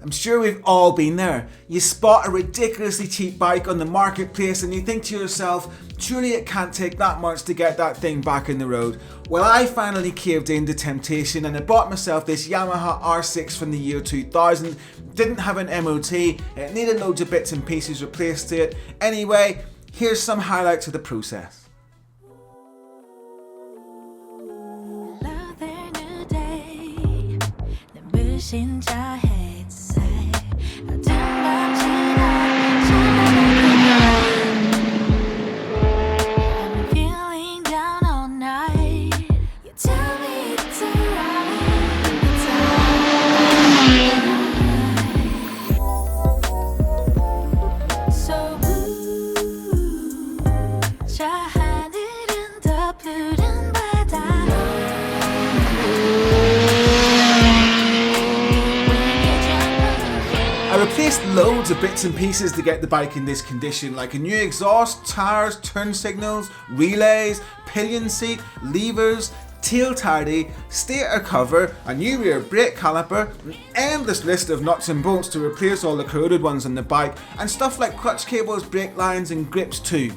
I'm sure we've all been there. You spot a ridiculously cheap bike on the marketplace and you think to yourself, surely it can't take that much to get that thing back in the road. Well, I finally caved into temptation and I bought myself this Yamaha R6 from the year 2000. Didn't have an MOT, it needed loads of bits and pieces replaced to it. Anyway, here's some highlights of the process. I replaced loads of bits and pieces to get the bike in this condition, like a new exhaust, tyres, turn signals, relays, pillion seat, levers, tail tidy, stator cover, a new rear brake caliper, an endless list of nuts and bolts to replace all the corroded ones on the bike, and stuff like clutch cables, brake lines and grips too.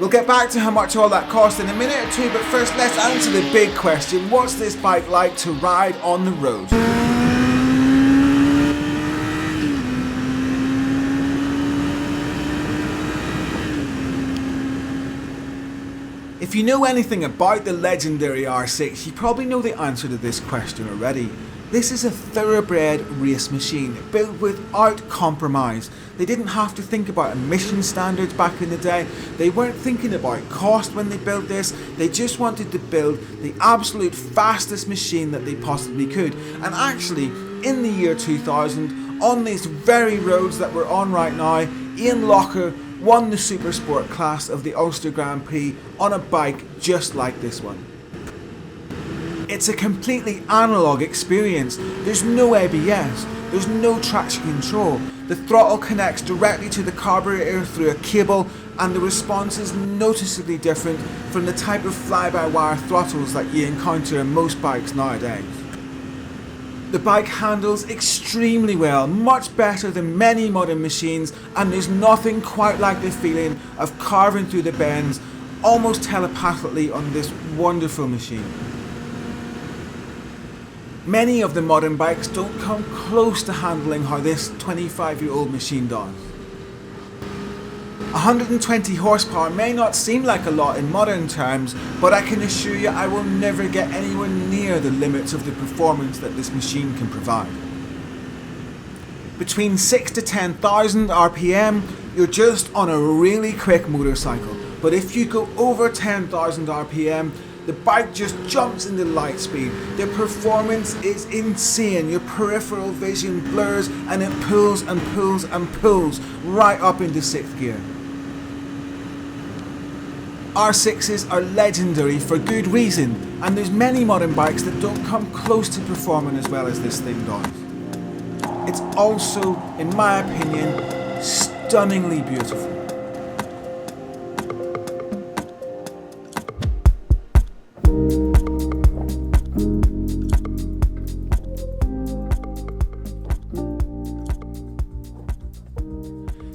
We'll get back to how much all that cost in a minute or two, but first let's answer the big question: what's this bike like to ride on the road? If you know anything about the legendary R6, you probably know the answer to this question already. This is a thoroughbred race machine, built without compromise. They didn't have to think about emission standards back in the day. They weren't thinking about cost when they built this. They just wanted to build the absolute fastest machine that they possibly could. And actually, in the year 2000, on these very roads that we're on right now, Ian Locker won the Super Sport class of the Ulster Grand Prix on a bike just like this one. It's a completely analogue experience. There's no ABS, there's no traction control. The throttle connects directly to the carburetor through a cable, and the response is noticeably different from the type of fly-by-wire throttles that you encounter in most bikes nowadays. The bike handles extremely well, much better than many modern machines, and there's nothing quite like the feeling of carving through the bends almost telepathically on this wonderful machine. Many of the modern bikes don't come close to handling how this 25-year-old machine does. 120 horsepower may not seem like a lot in modern terms, but I can assure you I will never get anywhere near the limits of the performance that this machine can provide. Between 6,000 to 10,000 RPM, you're just on a really quick motorcycle, but if you go over 10,000 RPM, the bike just jumps into light speed. The performance is insane. Your peripheral vision blurs and it pulls and pulls and pulls right up into 6th gear. R6s are legendary for good reason, and there's many modern bikes that don't come close to performing as well as this thing does. It's also, in my opinion, stunningly beautiful.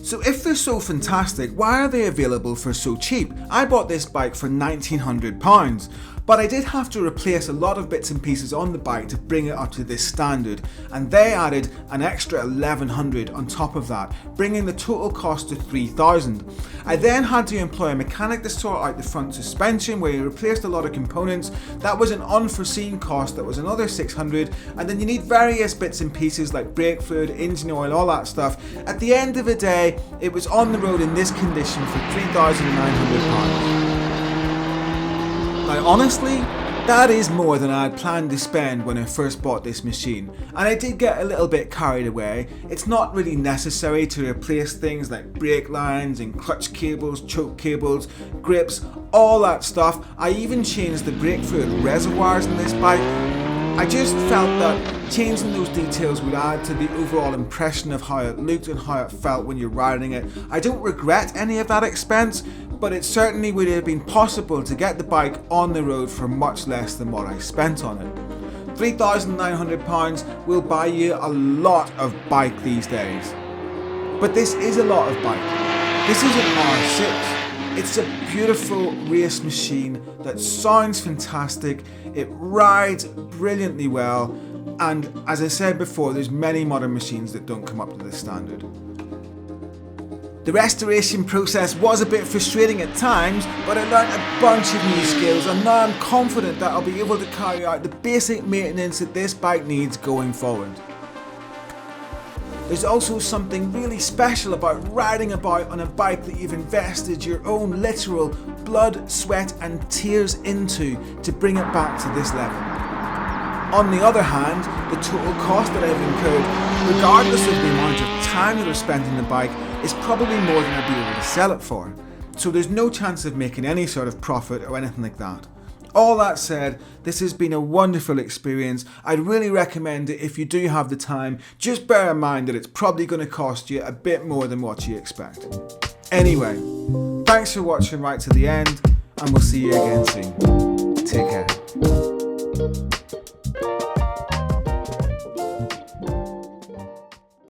So if they're so fantastic, why are they available for so cheap? I bought this bike for £1,900, but I did have to replace a lot of bits and pieces on the bike to bring it up to this standard, and they added an extra £1,100 on top of that, bringing the total cost to £3,000. I then had to employ a mechanic to sort out the front suspension, where he replaced a lot of components. That was an unforeseen cost, that was another £600, and then you need various bits and pieces like brake fluid, engine oil, all that stuff. At the end of the day, it was on the road in this condition for £3,900. Now honestly, that is more than I had planned to spend when I first bought this machine, and I did get a little bit carried away. It's not really necessary to replace things like brake lines and clutch cables, choke cables, grips, all that stuff. I even changed the brake fluid reservoirs in this bike. I just felt that changing those details would add to the overall impression of how it looked and how it felt when you're riding it. I don't regret any of that expense, but it certainly would have been possible to get the bike on the road for much less than what I spent on it. £3,900 will buy you a lot of bike these days. But this is a lot of bike. This is an R6. It's a beautiful race machine that sounds fantastic, it rides brilliantly well, and as I said before, there's many modern machines that don't come up to this standard. The restoration process was a bit frustrating at times, but I learned a bunch of new skills, and now I'm confident that I'll be able to carry out the basic maintenance that this bike needs going forward. There's also something really special about riding about on a bike that you've invested your own literal blood, sweat and tears into to bring it back to this level. On the other hand, the total cost that I've incurred, regardless of the amount of time that I've spent in the bike, is probably more than I'd be able to sell it for. So there's no chance of making any sort of profit or anything like that. All that said, this has been a wonderful experience. I'd really recommend it if you do have the time. Just bear in mind that it's probably going to cost you a bit more than what you expect. Anyway, thanks for watching right to the end, and we'll see you again soon. Take care.